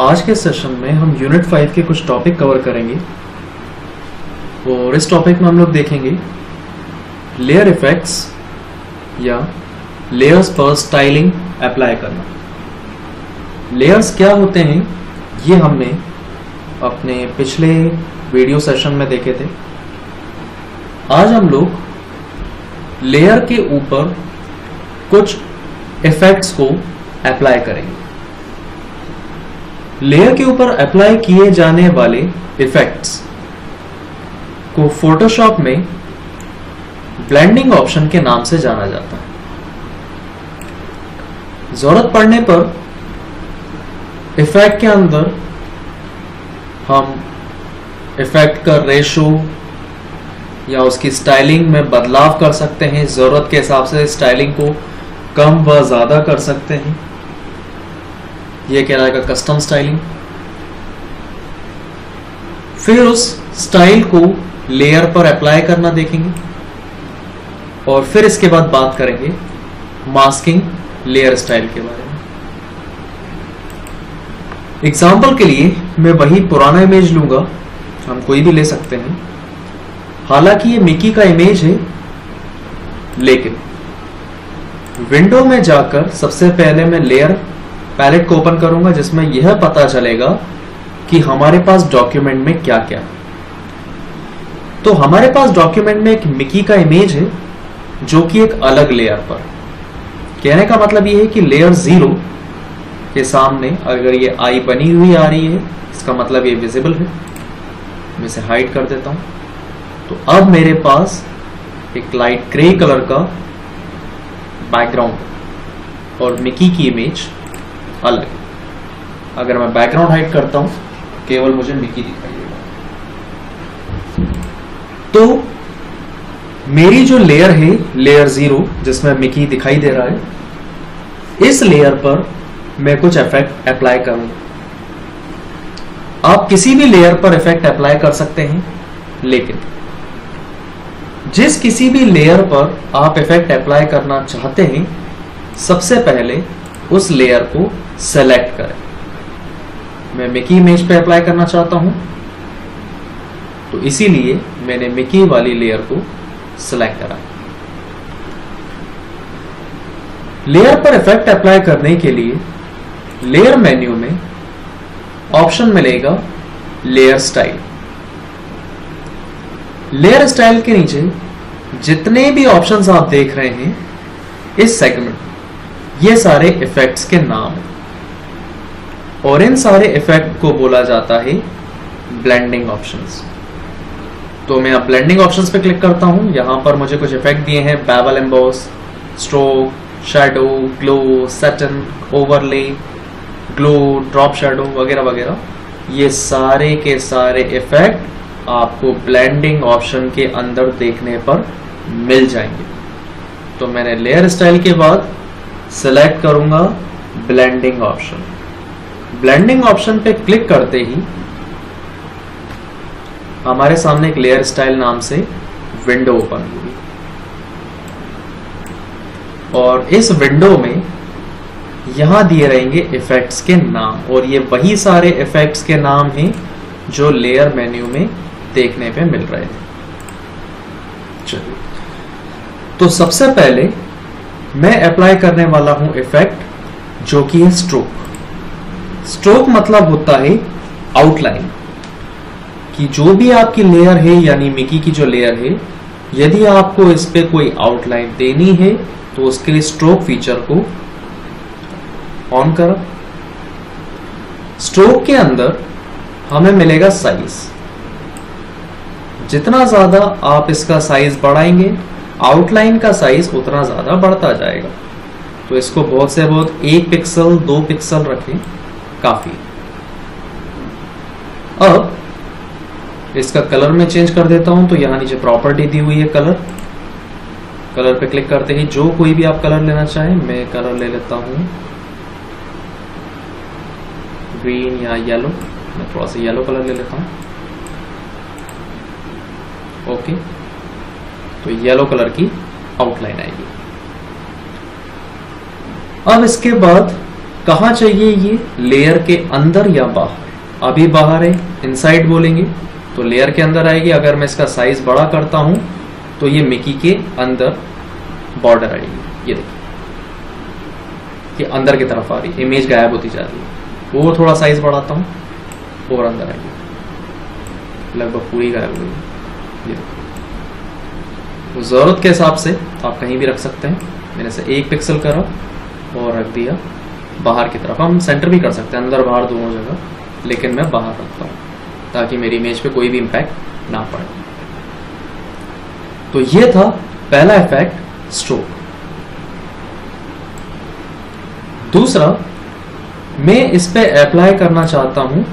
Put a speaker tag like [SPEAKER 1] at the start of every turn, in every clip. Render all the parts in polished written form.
[SPEAKER 1] आज के सेशन में हम यूनिट 5 के कुछ टॉपिक कवर करेंगे और इस टॉपिक में हम लोग देखेंगे लेयर इफेक्ट्स या लेयर्स पर स्टाइलिंग अप्लाई करना। लेयर्स क्या होते हैं ये हमने अपने पिछले वीडियो सेशन में देखे थे। आज हम लोग लेयर के ऊपर कुछ इफेक्ट्स को अप्लाई करेंगे। लेयर के ऊपर अप्लाई किए जाने वाले इफेक्ट्स को फोटोशॉप में ब्लेंडिंग ऑप्शन के नाम से जाना जाता है। जरूरत पड़ने पर इफेक्ट के अंदर हम इफेक्ट का रेशो या उसकी स्टाइलिंग में बदलाव कर सकते हैं। जरूरत के हिसाब से स्टाइलिंग को कम व ज्यादा कर सकते हैं। यह कहलाएगा कस्टम स्टाइलिंग। फिर उस स्टाइल को लेयर पर अप्लाई करना देखेंगे और फिर इसके बाद बात करेंगे मास्किंग लेयर स्टाइल के बारे में। एग्जाम्पल के लिए मैं वही पुराना इमेज लूंगा, हम कोई भी ले सकते हैं। हालांकि ये मिकी का इमेज है, लेकिन विंडो में जाकर सबसे पहले मैं लेयर पैलेट को ओपन करूंगा जिसमें यह पता चलेगा कि हमारे पास डॉक्यूमेंट में क्या क्या है। तो हमारे पास डॉक्यूमेंट में एक मिकी का इमेज है जो कि एक अलग लेयर पर। कहने का मतलब यह है कि लेयर 0 के सामने अगर ये आई बनी हुई आ रही है, इसका मतलब ये विजिबल है। मैं इसे हाइड कर देता हूं। तो अब मेरे पास एक लाइट ग्रे कलर का बैकग्राउंड और मिकी की इमेज अलग है। अगर मैं बैकग्राउंड हाइड करता हूं केवल मुझे मिकी दिखाई देगा। तो मेरी जो लेयर है लेयर 0 जिसमें मिकी दिखाई दे रहा है, इस लेयर पर मैं कुछ इफेक्ट अप्लाई करूंगा। आप किसी भी लेयर पर इफेक्ट अप्लाई कर सकते हैं, लेकिन जिस किसी भी लेयर पर आप इफेक्ट अप्लाई करना चाहते हैं सबसे पहले उस लेयर को सेलेक्ट करें। मैं मिकी इमेज पे अप्लाई करना चाहता हूं तो इसीलिए मैंने मिकी वाली लेयर को सिलेक्ट करा। लेयर पर इफेक्ट अप्लाई करने के लिए लेयर मेन्यू में ऑप्शन मिलेगा लेयर स्टाइल। लेयर स्टाइल के नीचे जितने भी ऑप्शंस आप देख रहे हैं इस सेगमेंट, ये सारे इफेक्ट्स के नाम हैं और इन सारे इफेक्ट को बोला जाता है ब्लेंडिंग ऑप्शंस। तो मैं अब ब्लेंडिंग ऑप्शंस पे क्लिक करता हूं। यहां पर मुझे कुछ इफेक्ट दिए हैं, bevel emboss, stroke, shadow, glow, satin, overlay, glow, drop shadow वगैरह वगैरह। ये सारे के सारे इफेक्ट आपको ब्लेंडिंग ऑप्शन के अंदर देखने पर मिल जाएंगे। तो मैंने लेयर स्टाइल के बाद सिलेक्ट करूंगा ब्लेंडिंग ऑप्शन। ब्लेंडिंग ऑप्शन पे क्लिक करते ही हमारे सामने एक लेयर स्टाइल नाम से विंडो ओपन होगी और इस विंडो में यहां दिए रहेंगे इफेक्ट्स के नाम और ये वही सारे इफेक्ट्स के नाम हैं जो लेयर मेन्यू में देखने पे मिल रहे थे। चलिए, तो सबसे पहले मैं अप्लाई करने वाला हूं इफेक्ट जो कि है स्ट्रोक। स्ट्रोक मतलब होता है आउटलाइन, कि जो भी आपकी लेयर है यानी मिकी की जो लेयर है, यदि आपको इस पे कोई आउटलाइन देनी है तो उसके लिए स्ट्रोक फीचर को ऑन करो। स्ट्रोक के अंदर हमें मिलेगा साइज। जितना ज्यादा आप इसका साइज बढ़ाएंगे आउटलाइन का साइज उतना ज्यादा बढ़ता जाएगा। तो इसको बहुत से बहुत 1 पिक्सल 2 पिक्सल रखें, काफी। अब इसका कलर में चेंज कर देता हूं। तो यहां नीचे प्रॉपर्टी दी हुई है कलर। कलर पे क्लिक करते ही जो कोई भी आप कलर लेना चाहें, मैं कलर ले लेता हूं ग्रीन या येलो। मैं थोड़ा सा येलो कलर ले लेता हूं। ओके, तो येलो कलर की आउटलाइन आएगी। अब इसके बाद कहाँ चाहिए ये, लेयर के अंदर या बाहर? अभी बाहर है, इनसाइड बोलेंगे तो लेयर के अंदर आएगी। अगर मैं इसका साइज बड़ा करता हूं तो ये मिकी के अंदर बॉर्डर आएगी। ये देखिए, ये अंदर की तरफ आ रही है, इमेज गायब होती जा रही है। वो थोड़ा साइज बढ़ाता हूं और अंदर आएगी, लगभग पूरी गायब हो गई। ये देखो, तो जरूरत के हिसाब से आप कहीं भी रख सकते हैं। मैंने से 1 पिक्सल करा और रख दिया बाहर की तरफ। हम सेंटर भी कर सकते हैं, अंदर बाहर दोनों जगह, लेकिन मैं बाहर रखता हूँ ताकि मेरी इमेज पे कोई भी इम्पैक्ट ना पड़े। तो ये था पहला इफेक्ट, स्ट्रोक। दूसरा, मैं इस पे अप्लाई करना चाहता हूं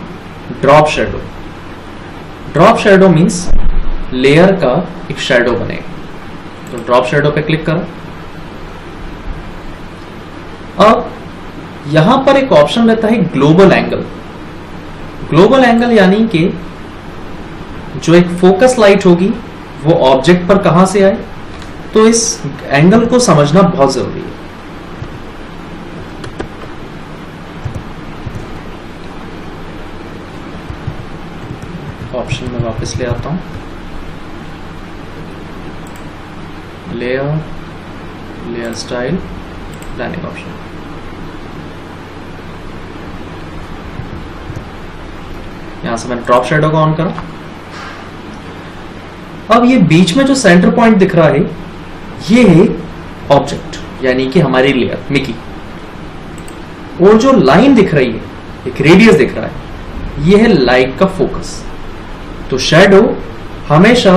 [SPEAKER 1] drop shadow. Drop shadow means layer का एक शेडो बनेगा। तो ड्रॉप शेडो पे क्लिक करो। अब यहां पर एक ऑप्शन रहता है ग्लोबल एंगल। ग्लोबल एंगल यानी कि जो एक फोकस लाइट होगी वो ऑब्जेक्ट पर कहां से आए, तो इस एंगल को समझना बहुत जरूरी है। ऑप्शन में वापस ले आता हूं, layer, layer style, planning option. यहां से मैंने ड्रॉप शेडो को ऑन करा। अब ये बीच में जो सेंटर पॉइंट दिख रहा है ये है ऑब्जेक्ट, यानी कि हमारी लेयर मिकी। और जो लाइन दिख रही है, एक रेडियस दिख रहा है, ये है लाइट का फोकस। तो शेडो हमेशा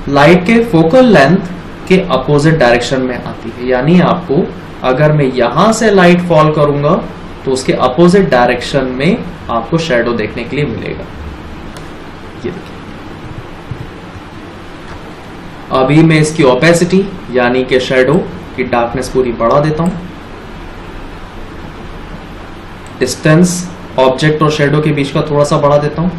[SPEAKER 1] लाइट के फोकल लेंथ के अपोजिट डायरेक्शन में आती है। यानी आपको, अगर मैं यहां से लाइट फॉल करूंगा तो उसके अपोजिट डायरेक्शन में आपको शेडो देखने के लिए मिलेगा। ये देखिए, अभी मैं इसकी ओपेसिटी यानी कि शेडो की डार्कनेस पूरी बढ़ा देता हूं। डिस्टेंस ऑब्जेक्ट और शेडो के बीच का थोड़ा सा बढ़ा देता हूं।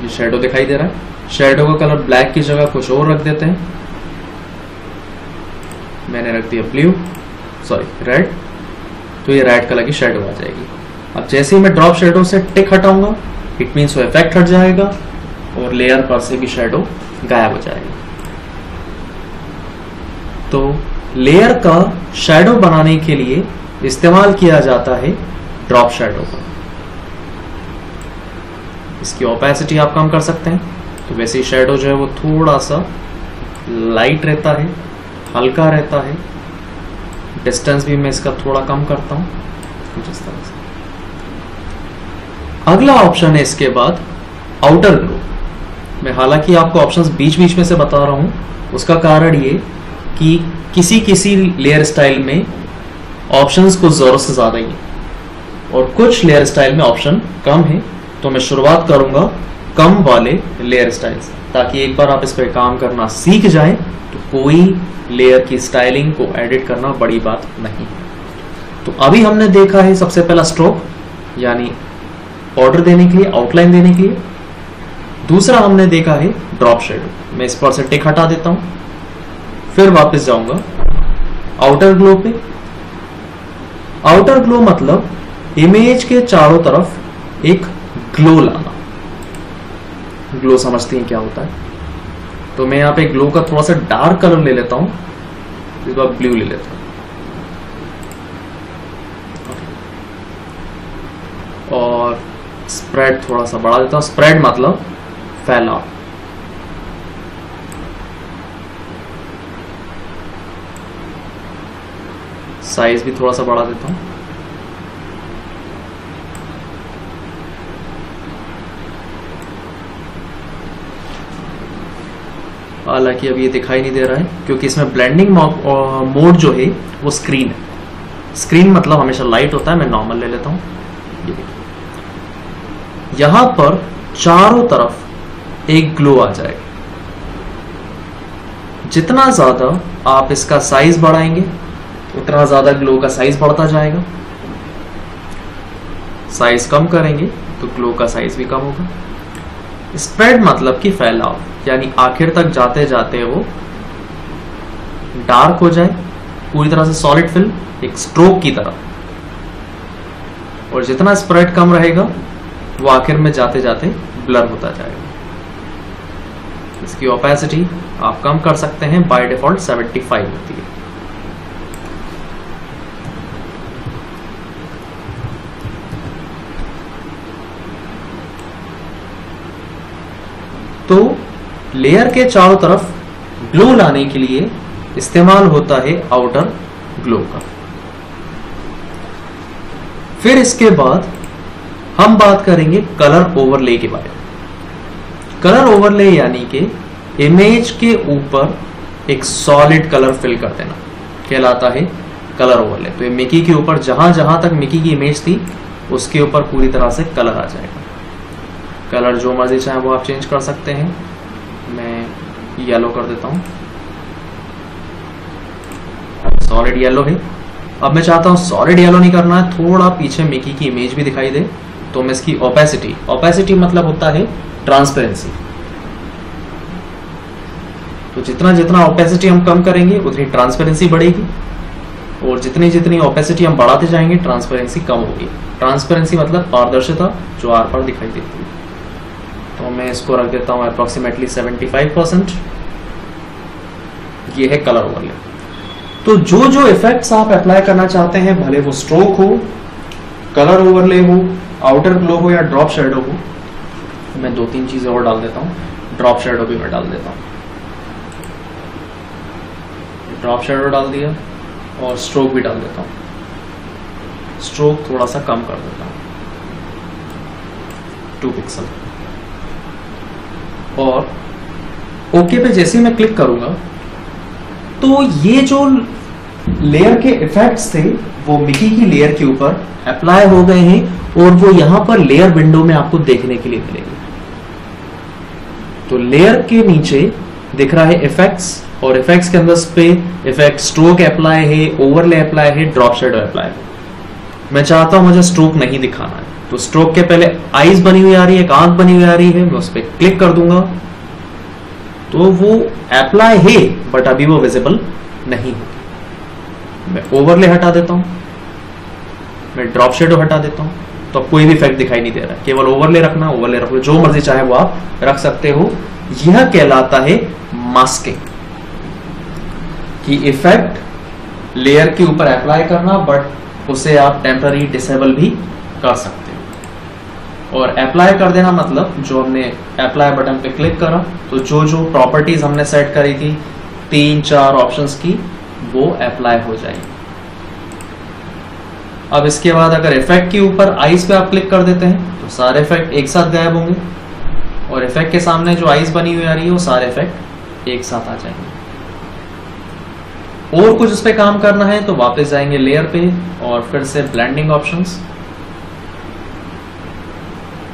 [SPEAKER 1] ये शेडो दिखाई दे रहा है। शेडो का कलर ब्लैक की जगह कुछ और रख देते हैं। मैंने रख दिया ब्लू, सॉरी रेड, तो ये रेड कलर की शेडो आ जाएगी। अब जैसे ही मैं ड्रॉप शेडो से टिक हटाऊंगा, इट मीन्स वो इफेक्ट हट जाएगा और लेयर पर से भी शेडो गायब हो जाएगी। तो लेयर का शेडो बनाने के लिए इस्तेमाल किया जाता है ड्रॉप शेडो का। इसकी ओपेसिटी आप कम कर सकते हैं, तो वैसे ही शेडो जो है वो थोड़ा सा लाइट रहता है, हल्का रहता है। डिस्टेंस भी मैं इसका थोड़ा कम करता हूं कुछ इस तरह से। अगला ऑप्शन है इसके बाद आउटर ग्लो। मैं हालांकि आपको ऑप्शंस बीच बीच में से बता रहा हूं, उसका कारण ये कि किसी किसी लेयर स्टाइल में ऑप्शंस को जरूरत से ज्यादा ही है और कुछ लेयर स्टाइल में ऑप्शन कम है। तो मैं शुरुआत करूंगा कम वाले लेयर स्टाइल से, ताकि एक बार आप इस पर काम करना सीख जाएं तो कोई लेयर की स्टाइलिंग को एडिट करना बड़ी बात नहीं है। तो अभी हमने देखा है सबसे पहला स्ट्रोक, यानी ऑर्डर देने के लिए, आउटलाइन देने के लिए। दूसरा हमने देखा है ड्रॉप शेडो। मैं इस पर से टिक हटा देता हूं, फिर वापस जाऊंगा आउटर ग्लो पे। आउटर ग्लो मतलब इमेज के चारों तरफ एक ग्लो लाना। ग्लो समझते हैं क्या होता है? तो मैं यहां पे ग्लो का थोड़ा सा डार्क कलर ले लेता हूं, इस बार ब्लू ले लेता हूं और स्प्रेड थोड़ा सा बढ़ा देता हूं। स्प्रेड मतलब फैलाव। साइज भी थोड़ा सा बढ़ा देता हूं। हालांकि अब ये दिखाई नहीं दे रहा है क्योंकि इसमें ब्लेंडिंग मोड जो है वो स्क्रीन है। स्क्रीन मतलब हमेशा लाइट होता है। मैं नॉर्मल ले लेता हूं। ये देखिए, यहां पर चारों तरफ एक ग्लो आ जाएगा। जितना ज्यादा आप इसका साइज बढ़ाएंगे उतना ज्यादा ग्लो का साइज बढ़ता जाएगा। साइज कम करेंगे तो ग्लो का साइज भी कम होगा। स्प्रेड मतलब कि फैलाव, यानी आखिर तक जाते जाते वो डार्क हो जाए, पूरी तरह से सॉलिड फिल, एक स्ट्रोक की तरह। और जितना स्प्रेड कम रहेगा वो आखिर में जाते जाते ब्लर होता जाएगा। इसकी ओपेसिटी आप कम कर सकते हैं, बाय डिफॉल्ट 75 होती है। तो लेयर के चारों तरफ ग्लो लाने के लिए इस्तेमाल होता है आउटर ग्लो का। फिर इसके बाद हम बात करेंगे कलर ओवरले के बारे में। कलर ओवरले यानी कि इमेज के ऊपर एक सॉलिड कलर फिल कर देना कहलाता है कलर ओवरले। तो मिकी के ऊपर जहां जहां तक मिकी की इमेज थी उसके ऊपर पूरी तरह से कलर आ जाएगा। कलर जो मर्जी चाहे वो आप चेंज कर सकते हैं। मैं येलो कर देता हूं, सॉलिड येलो है। अब मैं चाहता हूं सॉलिड येलो नहीं करना है, थोड़ा पीछे मिकी की इमेज भी दिखाई दे, तो मैं इसकी ओपेसिटी मतलब होता है ट्रांसपेरेंसी। तो जितना जितना ओपेसिटी हम कम करेंगे उतनी ट्रांसपेरेंसी बढ़ेगी, और जितनी जितनी ओपेसिटी हम बढ़ाते जाएंगे ट्रांसपेरेंसी कम होगी। ट्रांसपेरेंसी मतलब पारदर्शिता जो आर पार दिखाई देती है। तो मैं इसको रख देता हूं अप्रोक्सीमेटली 75%। ये है कलर ओवरले। तो जो जो इफेक्ट्स आप अप्लाई करना चाहते हैं, भले वो स्ट्रोक हो, कलर ओवरले हो, आउटर ग्लो हो या ड्रॉप शेडो हो, मैं 2-3 चीजें और डाल देता हूं। ड्रॉप शेडो भी मैं डाल देता हूं, ड्रॉप शेडो डाल दिया, और स्ट्रोक भी डाल देता हूं। स्ट्रोक थोड़ा सा कम कर देता हूं, 2 पिक्सल। और ओके पे जैसे ही मैं क्लिक करूंगा तो ये जो लेयर के इफेक्ट्स थे वो मिकी की लेयर के ऊपर अप्लाई हो गए हैं, और वो यहां पर लेयर विंडो में आपको देखने के लिए मिलेंगे। तो लेयर के नीचे दिख रहा है इफेक्ट्स, और इफेक्ट्स के अंदर पे इफेक्ट स्ट्रोक अप्लाई है, ओवरले अप्लाई है, ड्रॉप शेडो अप्लाई है। मैं चाहता हूं मुझे स्ट्रोक नहीं दिखाना है, तो स्ट्रोक के पहले आईज बनी हुई आ रही है, एक आंख बनी हुई आ रही है, मैं उस पर क्लिक कर दूंगा तो वो अप्लाई है, बट अभी वो विजिबल नहीं होगी। मैं ओवरले हटा देता हूं, मैं ड्रॉप शेडो हटा देता हूं, तो अब कोई भी इफेक्ट दिखाई नहीं दे रहा। केवल ओवरले रखना, ओवरले रखो, जो मर्जी चाहे वो आप रख सकते हो। यह कहलाता है मास्किंग, कि इफेक्ट लेयर के ऊपर अप्लाई करना, बट उसे आप टेम्पररी डिसेबल भी कर सकते हो। और अप्लाई कर देना मतलब जो हमने अप्लाई बटन पे क्लिक करा तो जो जो प्रॉपर्टीज हमने सेट करी थी 3-4 ऑप्शंस की, वो अप्लाई हो जाएगी। अब इसके बाद अगर इफेक्ट के ऊपर आईज पे आप क्लिक कर देते हैं तो सारे इफेक्ट एक साथ गायब होंगे, और इफेक्ट के सामने जो आईज बनी हुई आ रही है वो सारे इफेक्ट एक साथ आ जाएंगे। और कुछ उस पर काम करना है तो वापस जाएंगे लेयर पे, और फिर से ब्लेंडिंग ऑप्शंस,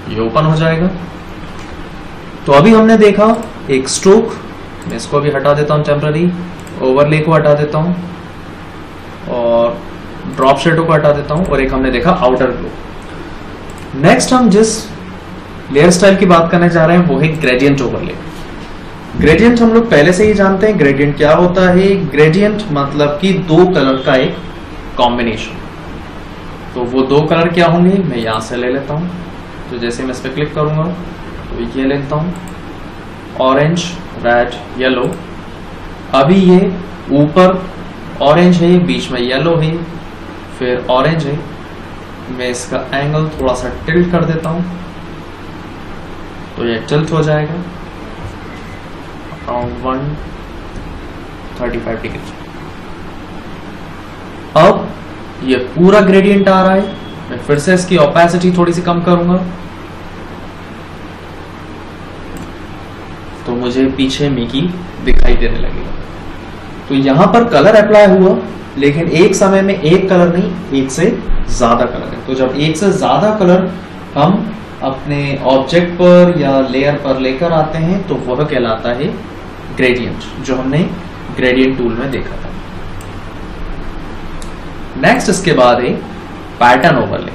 [SPEAKER 1] ये ओपन हो जाएगा। तो अभी हमने देखा एक स्ट्रोक, मैं इसको भी हटा देता हूं टेम्पररी, ओवरले को हटा देता हूं, और ड्रॉप शेडो को हटा देता हूं, और एक हमने देखा आउटर ग्लो। नेक्स्ट हम जिस लेयर स्टाइल की बात करने जा रहे हैं वो है ग्रेडियंट ओवरले। ग्रेडियंट हम लोग पहले से ही जानते हैं ग्रेडियंट क्या होता है। ग्रेडियंट मतलब कि 2 कलर का एक कॉम्बिनेशन। तो वो 2 कलर क्या होंगे, मैं यहां से ले लेता हूं। तो जैसे मैं इस पर क्लिक करूंगा तो ये लेता हूं, ऑरेंज, रेड, येलो। अभी ये ऊपर ऑरेंज है, बीच में येलो है, फिर ऑरेंज है। मैं इसका एंगल थोड़ा सा टिल्ट कर देता हूं तो ये टिल्ट हो जाएगा अराउंड 135 डिग्री। अब ये पूरा ग्रेडियंट आ रहा है। मैं फिर से इसकी ओपेसिटी थोड़ी सी कम करूंगा तो मुझे पीछे मिकी दिखाई देने लगेगा। तो यहां पर कलर अप्लाई हुआ, लेकिन एक समय में एक कलर नहीं, एक से ज्यादा कलर है। तो जब एक से ज्यादा कलर हम अपने ऑब्जेक्ट पर या लेयर पर लेकर आते हैं तो वह कहलाता है ग्रेडियंट, जो हमने ग्रेडियंट टूल में देखा था। नेक्स्ट इसके बाद है पैटर्न ओवरले।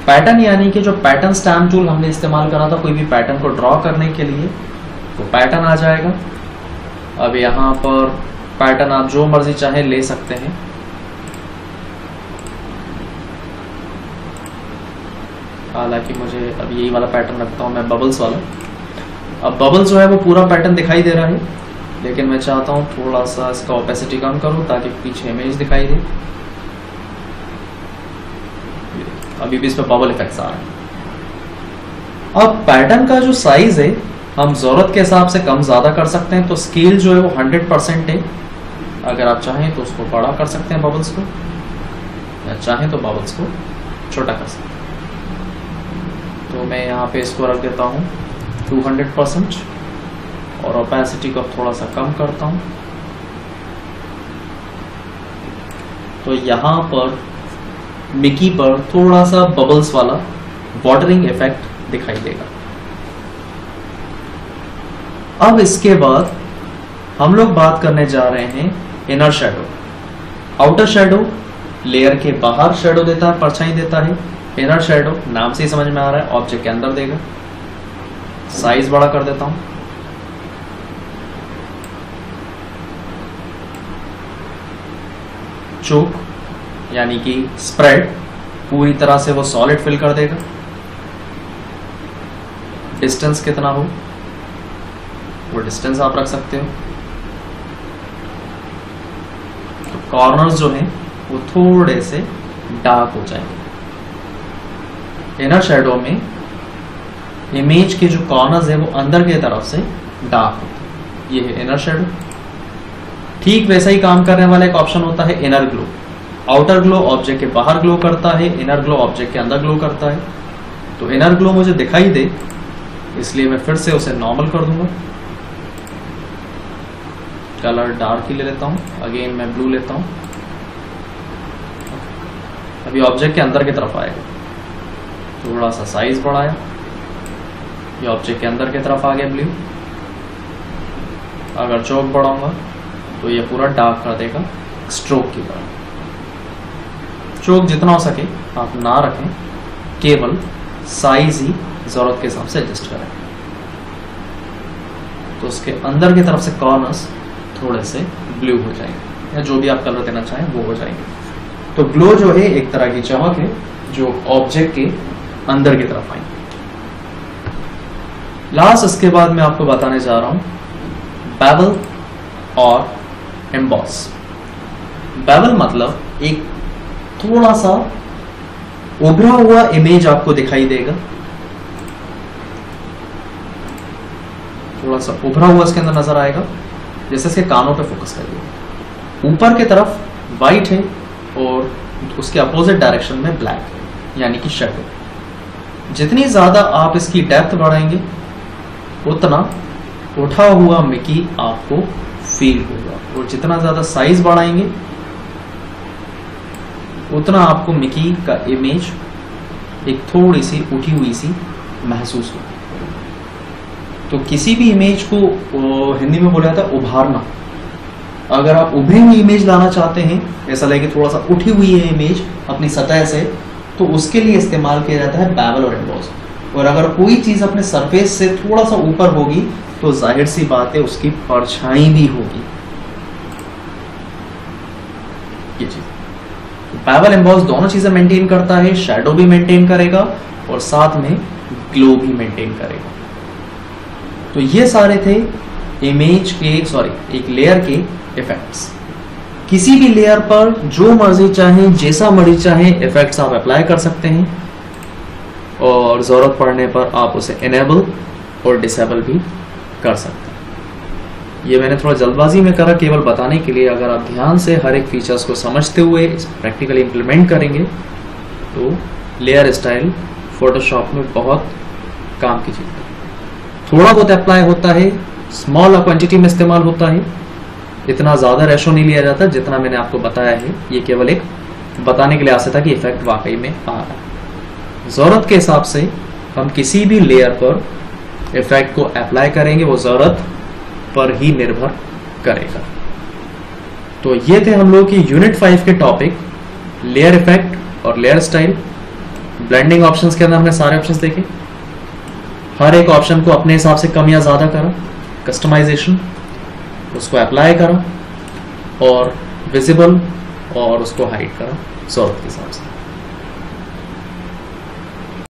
[SPEAKER 1] पैटर्न यानी कि जो पैटर्न स्टैम्प टूल हमने इस्तेमाल करा था कोई भी पैटर्न को ड्रॉ करने के लिए, तो पैटर्न आ जाएगा। अब यहाँ पर पैटर्न आप जो मर्जी चाहे ले सकते हैं। हालांकि मुझे अब यही वाला पैटर्न रखता हूं मैं, बबल्स वाला। अब बबल्स जो है वो पूरा पैटर्न दिखाई दे रहा है, लेकिन मैं चाहता हूं थोड़ा सा इसका ओपेसिटी कम करूं ताकि पीछे इमेज दिखाई दे। अभी भी इस पर बबल इफेक्ट्स आ रहे हैं। अब पैटर्न का जो साइज है हम जरूरत के हिसाब से कम ज्यादा कर सकते हैं। तो स्केल जो है वो 100% है। अगर आप चाहें तो उसको बड़ा कर सकते हैं बबल्स को, या चाहें तो बबल्स को छोटा कर सकते हैं। तो मैं यहाँ पे इसको रख देता हूँ 200% और ओपेसिटी को थोड़ा सा कम करता हूँ। तो यहाँ पर मिकी पर थोड़ा सा बबल्स वाला वाटरिंग इफेक्ट दिखाई देगा। अब इसके बाद हम लोग बात करने जा रहे हैं inner shadow. Outer shadow layer के बाहर शेडो देता है, परछाई देता है। इनर शेडो नाम से ही समझ में आ रहा है ऑब्जेक्ट के अंदर देगा। साइज बड़ा कर देता हूं। चोक यानी कि स्प्रेड पूरी तरह से वो सॉलिड फिल कर देगा। डिस्टेंस कितना हो वो डिस्टेंस आप रख सकते हो। तो कॉर्नर्स जो हैं वो थोड़े से डार्क हो जाएंगे। इनर शैडो में इमेज के जो कॉर्नर्स है वो अंदर की तरफ से डार्क होते हैं। ये है इनर शैडो। ठीक वैसा ही काम करने वाला एक ऑप्शन होता है inner glow. Outer glow object के बाहर ग्लो करता है, इनर ग्लो ऑब्जेक्ट के अंदर ग्लो करता है। तो इनर ग्लो मुझे दिखाई दे इसलिए मैं फिर से उसे नॉर्मल कर दूंगा। कलर डार्क ही ले लेता हूं। अगेन मैं ब्लू लेता हूं। अभी ऑब्जेक्ट के अंदर की तरफ आएगा। थोड़ा सा साइज बढ़ाया, ये ऑब्जेक्ट के अंदर की तरफ आ गया ब्लू। अगर चौक बढ़ाऊंगा तो ये पूरा डार्क कर देगा स्ट्रोक की तरह। चौक जितना हो सके आप ना रखें, केवल साइज ही जरूरत के हिसाब से एडजस्ट करें। तो उसके अंदर की तरफ से कॉर्नर्स थोड़े से ब्लू हो जाएंगे, या जो भी आप कलर देना चाहें वो हो जाएंगे। तो ग्लो जो है एक तरह की चमक है जो ऑब्जेक्ट के अंदर की तरफ आएंगे। लास्ट इसके बाद मैं आपको बताने जा रहा हूं बेवल और एम्बॉस। बेवल मतलब एक थोड़ा सा उभरा हुआ इमेज आपको दिखाई देगा। थोड़ा सा उभरा हुआ इसके अंदर नजर आएगा। जैसे इसके कानों पे फोकस करिए। ऊपर की तरफ वाइट है और उसके अपोजिट डायरेक्शन में ब्लैक है, यानी कि शेडो। जितनी ज्यादा आप इसकी डेप्थ बढ़ाएंगे उतना उठा हुआ मिकी आपको फील होगा, और जितना ज्यादा साइज बढ़ाएंगे उतना आपको मिकी का इमेज एक थोड़ी सी उठी हुई सी महसूस होगी। तो किसी भी इमेज को हिंदी में बोला जाता है उभारना। अगर आप उभरी हुई इमेज लाना चाहते हैं, ऐसा लगे थोड़ा सा उठी हुई है इमेज अपनी सतह से, तो उसके लिए इस्तेमाल किया जाता है बेवल और एम्बॉस। और अगर कोई चीज अपने सरफेस से थोड़ा सा ऊपर होगी तो जाहिर सी बात है उसकी परछाई भी होगी। ये चीज बेवल एम्बॉस दोनों चीजें मेंटेन करता है। शैडो भी मेंटेन करेगा और साथ में ग्लो भी मेंटेन करेगा। तो ये सारे थे इमेज के एक लेयर के इफेक्ट्स। किसी भी लेयर पर जो मर्जी चाहे, जैसा मर्जी चाहे इफेक्ट्स आप अप्लाई कर सकते हैं, और जरूरत पड़ने पर आप उसे इनेबल और डिसेबल भी कर सकते हैं। ये मैंने थोड़ा जल्दबाजी में करा केवल बताने के लिए। अगर आप ध्यान से हर एक फीचर्स को समझते हुए प्रैक्टिकली इंप्लीमेंट करेंगे तो लेयर स्टाइल फोटोशॉप में बहुत काम की चीज है। थोड़ा बहुत अप्लाई होता है, स्मॉल क्वांटिटी में इस्तेमाल होता है, इतना ज़्यादा रेशो नहीं लिया जाता जितना मैंने आपको बताया है। ये केवल एक बताने के लिए आया था कि इफेक्ट वाकई में आ रहा है। ज़रूरत के हिसाब से हम किसी भी लेयर पर इफेक्ट को अप्लाई करेंगे, वो ज़रूरत पर ही निर्भर करेगा। तो ये थे हम लोग की यूनिट 5 के टॉपिक, लेयर इफेक्ट और लेयर स्टाइल। ब्लेंडिंग ऑप्शंस के अंदर हमने सारे ऑप्शंस देखे, हर एक ऑप्शन को अपने हिसाब से कम या ज़्यादा करा, कस्टमाइजेशन उसको अप्लाई करा, और विजिबल और उसको हाइड करा जरूरत के हिसाब से।